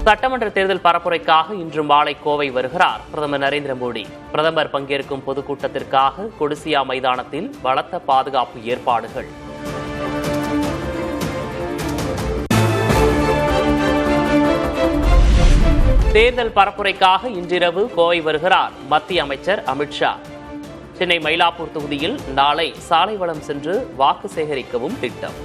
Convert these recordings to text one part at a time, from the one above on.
சட்டமன்ற தேர்தல் பரப்புரைக்காக இன்று மாலை கோவை வருகிறார் பிரதமர் நரேந்திர மோடி. பிரதமர் பங்கேற்கும் பொதுக்கூட்டத்திற்காக கொடிசியா மைதானத்தில் பலத்த பாதுகாப்பு ஏற்பாடுகள். தேர்தல் பரப்புரைக்காக இன்றிரவு கோவை வருகிறார் மத்திய அமைச்சர் அமித்ஷா. சென்னை மயிலாப்பூர் தொகுதியில் நாளை சாலை வலம் சென்று வாக்கு சேகரிக்கவும் திட்டம்.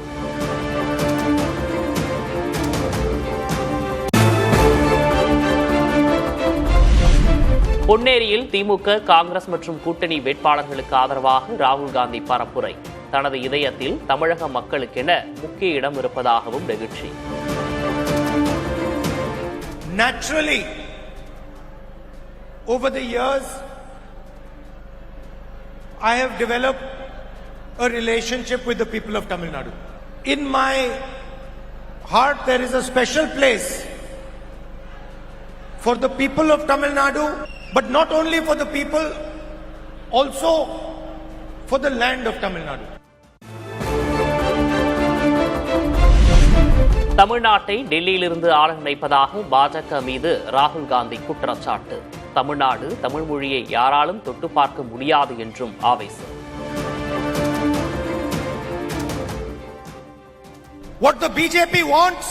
பொன்னேரியில் திமுக, காங்கிரஸ் மற்றும் கூட்டணி வேட்பாளர்களுக்கு ஆதரவாக ராகுல் காந்தி பரப்புரை. தனது இதயத்தில் தமிழக மக்களுக்கென முக்கிய இடம் இருப்பதாகவும் நெகிழ்ச்சி. Naturally, over the years, I have developed a relationship with the people of Tamil Nadu. In my heart, there is a special place for the people of Tamil Nadu, but not only for the people, also for the land of Tamil Nadu. தமிழ்நாட்டை டெல்லியிலிருந்து ஆள நினைப்பதாக பாஜக மீது ராகுல் காந்தி குற்றச்சாட்டு. தமிழ்நாடு தமிழ் மொழியை யாராலும் தொட்டு பார்க்க முடியாது என்றும் ஆவேசம். What the BJP wants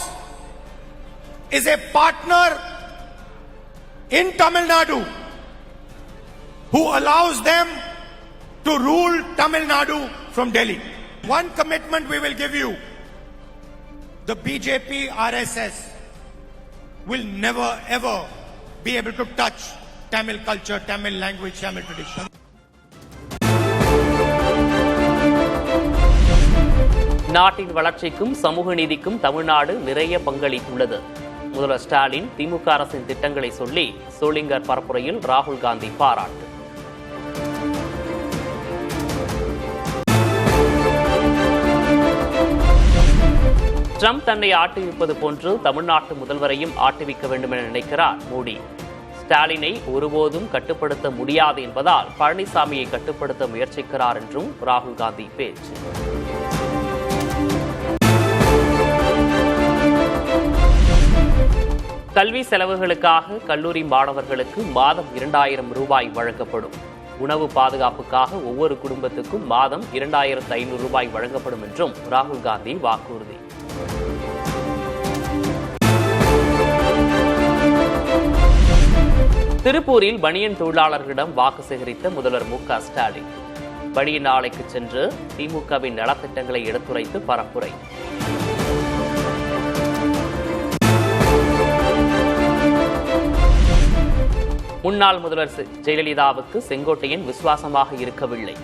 is a partner in Tamil Nadu who allows them to rule Tamil Nadu from Delhi. One commitment we will give you: the BJP RSS will never ever be able to touch Tamil culture, Tamil language, Tamil tradition. நாட்டின் வளர்ச்சிக்கும் சமூக நீதிக்கும் தமிழ்நாடு நிறைய பங்களித்துள்ளது. முதல்வர் ஸ்டாலின் திமுக அரசின் திட்டங்களை சொல்லி சோளிங்கர் பரப்புரையில் ராகுல் காந்தி பாராட்டு. ட்ரம்ப் தன்னை ஆட்டுவிப்பது போன்று தமிழ்நாட்டு முதல்வரையும் ஆட்டுவிக்க வேண்டும் என நினைக்கிறார் மோடி. ஸ்டாலினை ஒருபோதும் கட்டுப்படுத்த முடியாது என்பதால் பழனிசாமியை கட்டுப்படுத்த முயற்சிக்கிறார் என்றும் ராகுல் காந்தி பேச்சு. கல்வி செலவுகளுக்காக கல்லூரி மாணவர்களுக்கு மாதம் 2000 ரூபாய் வழங்கப்படும். உணவு பாதுகாப்புக்காக ஒவ்வொரு குடும்பத்துக்கும் மாதம் 2500 ரூபாய் வழங்கப்படும் என்றும் ராகுல் காந்தி வாக்குறுதி. திருப்பூரில் பனியன் தொழிலாளர்களிடம் வாக்கு சேகரித்த முதல்வர் மு.க. ஸ்டாலின் பனியன் ஆலைக்கு சென்று திமுகவின் நலத்திட்டங்களை எடுத்துரைத்து பரப்புரை. முன்னாள் முதல்வர் ஜெயலலிதாவுக்கு செங்கோட்டையன் விசுவாசமாக இருக்கவில்லை.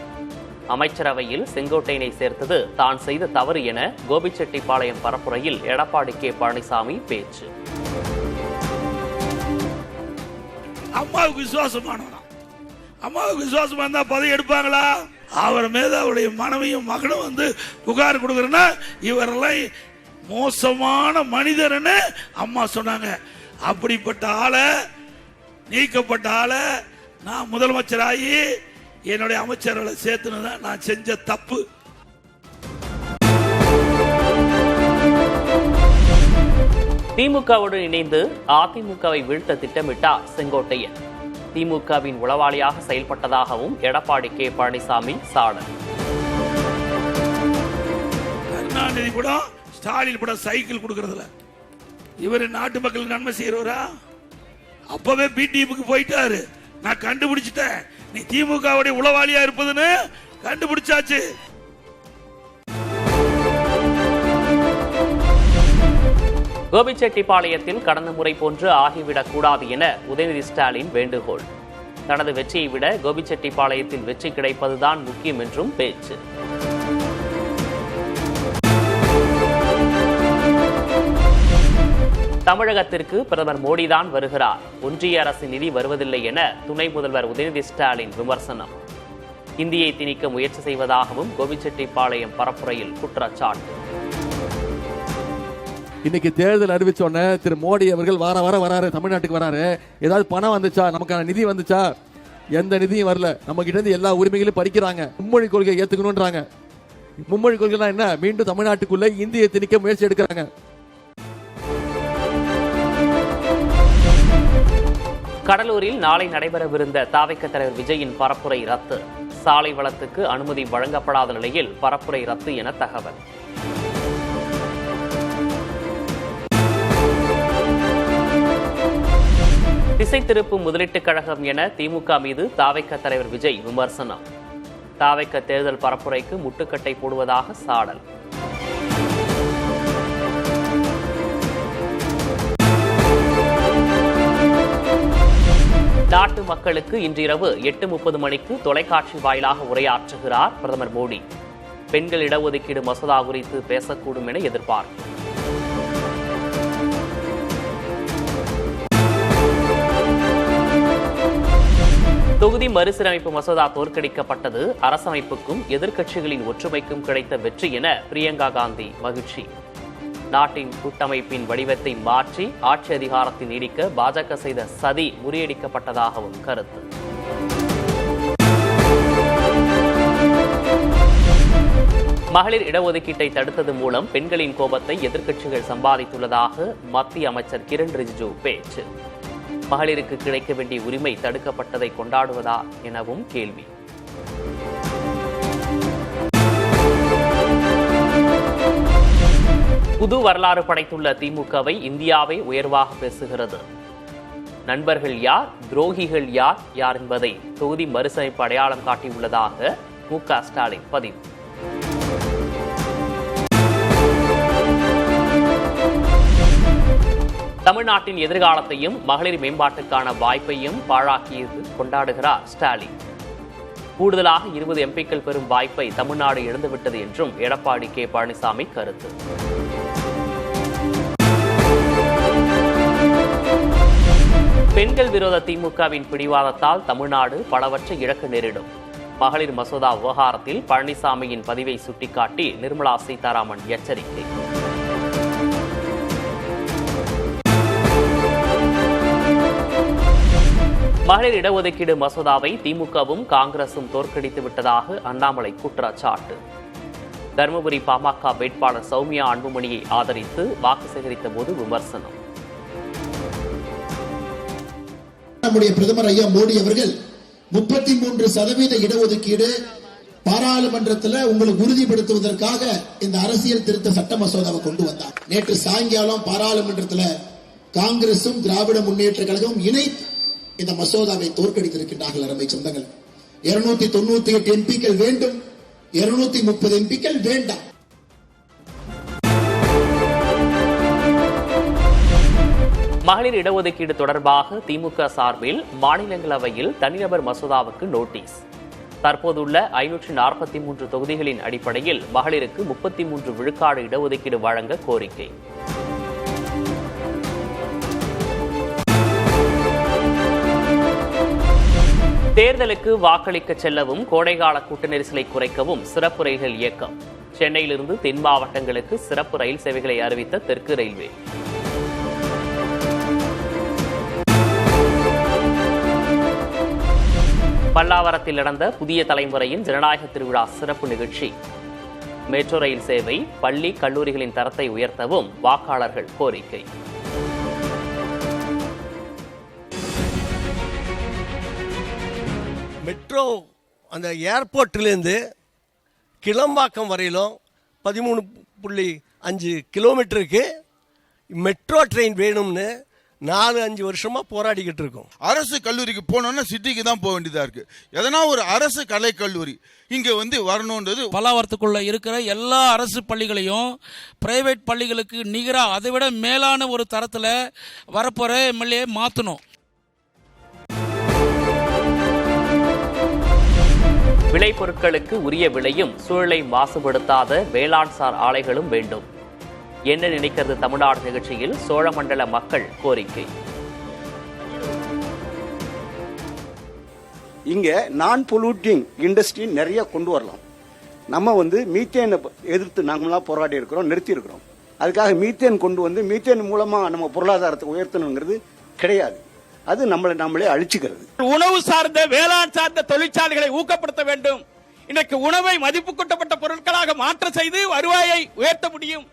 அமைச்சரவையில் செங்கோட்டையனை சேர்த்தது தான் செய்த தவறு என கோபிச்செட்டிப்பாளையம் பரப்புரையில் எடப்பாடி கே. பழனிசாமி பேச்சு. அம்மாவுக்கு விசுவாசமானவனா? அம்மாவுக்கு விசுவாசமா இருந்தா பதவி எடுப்பாங்களா? அவர் மீது அவருடைய மனைவியும் மகனும் வந்து புகார் கொடுக்கறனா இவரெல்லாம் மோசமான மனிதர்னு அம்மா சொன்னாங்க. அப்படிப்பட்ட ஆளை, நீக்கப்பட்ட ஆளை நான் முதலமைச்சராகி என்னுடைய அமைச்சர்களை சேர்த்துனதான் நான் செஞ்ச தப்பு. திமுகவுடன் இணைந்து அதிமுகவை வீழ்த்த திட்டமிட்டார் செங்கோட்டையன். திமுகவின் உளவாளியாக செயல்பட்டதாகவும் எடப்பாடி கே. பழனிசாமி சாடல். கருணாநிதி கூட ஸ்டாலின் கூட சைக்கிள் கொடுக்கறதுல இவர் நாட்டு மக்களுக்கு நன்மை செய்யறவரா? அப்பவே பிடிஎம்க்கு போயிட்டாரு. நான் கண்டுபிடிச்சிட்டேன், நீ திமுகவுடைய உளவாளியா இருப்பதுன்னு கண்டுபிடிச்சாச்சு. கோபிச்செட்டிப்பாளையத்தில் கடந்த முறை போன்று ஆகிவிடக் கூடாது என உதயநிதி ஸ்டாலின் வேண்டுகோள். தனது வெற்றியை விட கோபிச்செட்டிப்பாளையத்தில் வெற்றி கிடைப்பதுதான் முக்கியம் என்றும் பேச்சு. தமிழகத்திற்கு பிரதமர் மோடிதான் வருகிறார், ஒன்றிய அரசின் நிதி வருவதில்லை என துணை முதல்வர் உதயநிதி ஸ்டாலின் விமர்சனம். இந்தியை திணிக்க முயற்சி செய்வதாகவும் கோபிச்செட்டிப்பாளையம் பரப்புரையில் குற்றச்சாட்டு. இன்னைக்கு தேர்தல் அறிவிச்ச உடனே திரு மோடி அவர்கள் வராரு, தமிழ்நாட்டுக்கு வராரு. ஏதாவது பணம் வந்துச்சா? நமக்கான நிதி வந்துச்சா? எந்த நிதியும் வரல. நம்ம கிட்ட இருந்து எல்லா உரிமைகளையும் பறிக்கிறாங்க. மும்மொழி கொள்கையை ஏத்துக்கணும்ன்றாங்க. மும்மொழி கொள்கை என்ன? மீண்டும் தமிழ்நாட்டுக்குள்ள இந்தியை திணிக்க முயற்சி எடுக்கிறாங்க. கடலூரில் நாளை நடைபெறவிருந்த தாவேக தலைவர் விஜயின் பரப்புரை ரத்து. சாலை வளத்துக்கு அனுமதி வழங்கப்படாத நிலையில் பரப்புரை ரத்து என தகவல். திசை திருப்பும் முதலீட்டுக் கழகம் என திமுக மீது தாவேக தலைவர் விஜய் விமர்சனம். தாவேக தேர்தல் பரப்புரைக்கு முட்டுக்கட்டை போடுவதாக சாடல். நாட்டு மக்களுக்கு இன்றிரவு 8:30 மணிக்கு தொலைக்காட்சி வாயிலாக உரையாற்றுகிறார் பிரதமர் மோடி. பெண்கள் இடஒதுக்கீடு மசோதா குறித்து பேசக்கூடும் என எதிர்பார்ப்பு. தொகுதி மறுசீரமைப்பு மசோதா தோற்கடிக்கப்பட்டது அரசமைப்புக்கும் எதிர்க்கட்சிகளின் ஒற்றுமைக்கும் கிடைத்த வெற்றி என பிரியங்கா காந்தி மகிழ்ச்சி. நாட்டின் கூட்டமைப்பின் வடிவத்தை மாற்றி ஆட்சி அதிகாரத்தை நீடிக்க பாஜக செய்த சதி முறியடிக்கப்பட்டதாகவும் கருத்து. மகளிர் இடஒதுக்கீட்டை தடுத்தது மூலம் பெண்களின் கோபத்தை எதிர்க்கட்சிகள் சம்பாதித்துள்ளதாக மத்திய அமைச்சர் கிரண் ரிஜிஜு பேச்சு. மகளிருக்கு கிடைக்க வேண்டிய உரிமை தடுக்கப்பட்டதை கொண்டாடுவதா எனவும் கேள்வி. புது வரலாறு படைத்துள்ள திமுகவை இந்தியாவை உயர்வாக பேசுகிறது. நண்பர்கள் யார், துரோகிகள் யார் யார் என்பதை தொகுதி மறுசமைப்பு அடையாளம் காட்டியுள்ளதாக மு.க. ஸ்டாலின் பதிவு. தமிழ்நாட்டின் எதிர்காலத்தையும் மகளிர் மேம்பாட்டுக்கான வாய்ப்பையும் பாழாக்கியது கொண்டாடுகிறார் ஸ்டாலின். கூடுதலாக 20 எம்பிக்கள் பெறும் வாய்ப்பை தமிழ்நாடு இழந்துவிட்டது என்றும் எடப்பாடி கே. பழனிசாமி கருத்து. பெண்கள் விரோத திமுகவின் பிடிவாதத்தால் தமிழ்நாடு பலவற்றை இழக்க நேரிடும். மகளிர் மசோதா விவகாரத்தில் பழனிசாமியின் பதிவை சுட்டிக்காட்டி நிர்மலா சீதாராமன் எச்சரிக்கை. மகளிர் இடஒதுக்கீடு மசோதாவை திமுகவும் காங்கிரசும் தோற்கடித்து விட்டதாக அண்ணாமலை குற்றச்சாட்டு. தருமபுரி பாமக வேட்பாளர் சௌமியா அன்புமணியை ஆதரித்து வாக்கு சேகரித்த போது விமர்சனம். நம்முடைய பிரதமர் ஐயா மோடி அவர்கள் 33% இடஒதுக்கீடு பாராளுமன்றத்தில் உங்களுக்கு உறுதிப்படுத்துவதற்காக இந்த அரசியல் திருத்த சட்ட மசோதாவை கொண்டு வந்தார். நேற்று சாயங்காலம் பாராளுமன்றத்தில் காங்கிரசும் திராவிட முன்னேற்ற கழகமும் இணைத்து இந்த மசோதாவை தோற்கடித்திருக்கின்றார்கள். அருமை சொந்தங்கள், 298 எம்பிக்கள் வேண்டும், 230 எம்பிக்கள் வேண்டாம். மகளிர் இடஒதுக்கீடு தொடர்பாக திமுக சார்பில் மாநிலங்களவையில் தனிநபர் மசோதாவுக்கு நோட்டீஸ். தற்போதுள்ள 543 தொகுதிகளின் அடிப்படையில் மகளிருக்கு 33 விழுக்காடு இடஒதுக்கீடு வழங்க கோரிக்கை. தேர்தலுக்கு வாக்களிக்க செல்லவும் கோடைகால கூட்ட நெரிசலை குறைக்கவும் சிறப்பு ரயில்கள் இயக்கம். சென்னையிலிருந்து தென் மாவட்டங்களுக்கு சிறப்பு ரயில் சேவைகளை அறிவித்த தெற்கு ரயில்வே. பல்லாவரத்தில் நடந்த புதிய தலைமுறையின் ஜனநாயக திருவிழா சிறப்பு நிகழ்ச்சி. மெட்ரோ ரயில் சேவை, பள்ளி கல்லூரிகளின் தரத்தை உயர்த்தவும் வாக்காளர்கள் கோரிக்கை. மெட்ரோ அந்த ஏர்போர்ட்லேருந்து கிளம்பாக்கம் வரையிலும் 13.5 கிலோமீட்டருக்கு மெட்ரோ ட்ரெயின் வேணும்னு 4-5 வருஷமா போராடிக்கிட்டு இருக்கோம். அரசு கல்லூரிக்கு போனோம்னா சிட்டிக்கு தான் போக வேண்டியதா இருக்கு. எதனா ஒரு அரசு கலை கல்லூரி இங்க வரணும்ன்றது. பல்லாவரத்துக்குள்ள இருக்கிற எல்லா அரசு பள்ளிகளையும் பிரைவேட் பள்ளிகளுக்கு நிகரா அதை விட மேலான ஒரு தரத்துல வரப்போற எம்எல்ஏ மாத்தணும். விளைபொருட்களுக்கு உரிய விலையும் சூழலை மாசுபடுத்தாத வேளாண்சார் ஆலைகளும் வேண்டும். என்ன நினைக்கிறது தமிழ்நாடு நிகழ்ச்சியில் சோழமண்டல மக்கள் கோரிக்கை. இங்க நான் பொல்யூட்டிங் இண்டஸ்ட்ரி நிறைய கொண்டு வரலாம். நம்ம மீத்தேனை எதிர்த்து நாங்களாம் போராடி இருக்கிறோம், நிறுத்தி இருக்கிறோம். அதுக்காக மீத்தேன் கொண்டு மீத்தேன் மூலமா நம்ம பொருளாதாரத்தை உயர்த்தணுங்கிறது கிடையாது. அது நம்மளே அழிச்சுக்கிறது. உணவு சார்ந்த வேளாண் சார்ந்த தொழிற்சாலைகளை ஊக்கப்படுத்த வேண்டும். இன்னைக்கு உணவை மதிப்பு கூட்டப்பட்ட பொருட்களாக மாற்ற செய்து வருவாயை உயர்த்த முடியும்.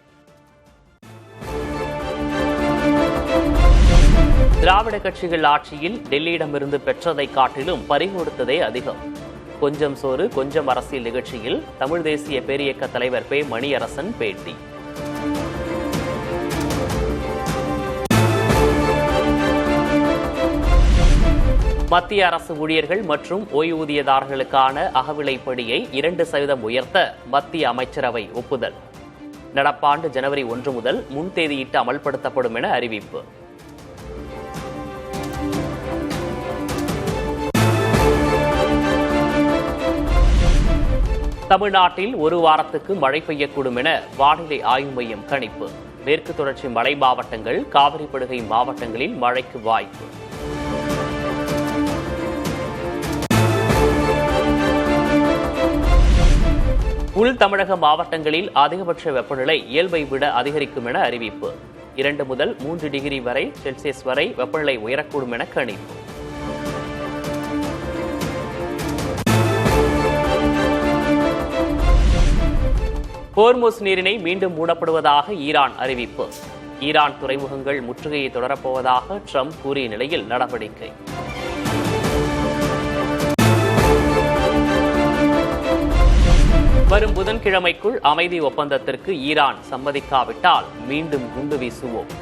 திராவிட கட்சிகள் ஆட்சியில் டெல்லியிடமிருந்து பெற்றதை காட்டிலும் பறிகொடுத்ததே அதிகம். கொஞ்சம் சோறு கொஞ்சம் அரசியல் நிகழ்ச்சியில் தமிழ் தேசிய பேரியக்க தலைவர் பே மணியரசன் பேட்டி. மத்திய அரசு ஊழியர்கள் மற்றும் ஓய்வூதியதாரர்களுக்கான அகவிலைப்படியை 2% உயர்த்த மத்திய அமைச்சரவை ஒப்புதல். நடப்பாண்டு ஜனவரி 1 முதல் முன்தேதியிட்டு அமல்படுத்தப்படும் என அறிவிப்பு. தமிழ்நாட்டில் ஒரு வாரத்துக்கு மழை பெய்யக்கூடும் என வானிலை ஆய்வு மையம் கணிப்பு. மேற்கு தொடர்ச்சி மலை மாவட்டங்கள், காவிரி படுகை மாவட்டங்களில் மழைக்கு வாய்ப்பு. உள் தமிழக மாவட்டங்களில் அதிகபட்ச வெப்பநிலை இயல்பை விட அதிகரிக்கும் என அறிவிப்பு. 2 முதல் 3 டிகிரி வரை செல்சியஸ் வரை வெப்பநிலை உயரக்கூடும் என கணிப்பு. ஹோர்முஸ் நீரிணை மீண்டும் மூடப்படுவதாக ஈரான் அறிவிப்பு. ஈரான் துறைமுகங்கள் முற்றுகையை தொடரப்போவதாக ட்ரம்ப் கூறிய நிலையில் நடவடிக்கை. வரும் புதன்கிழமைக்குள் அமைதி ஒப்பந்தத்திற்கு ஈரான் சம்மதிக்காவிட்டால் மீண்டும் குண்டு வீசுவோம்.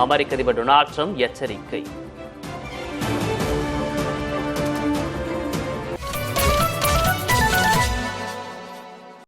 அமெரிக்க அதிபர் டொனால்ட் ட்ரம்ப் எச்சரிக்கை.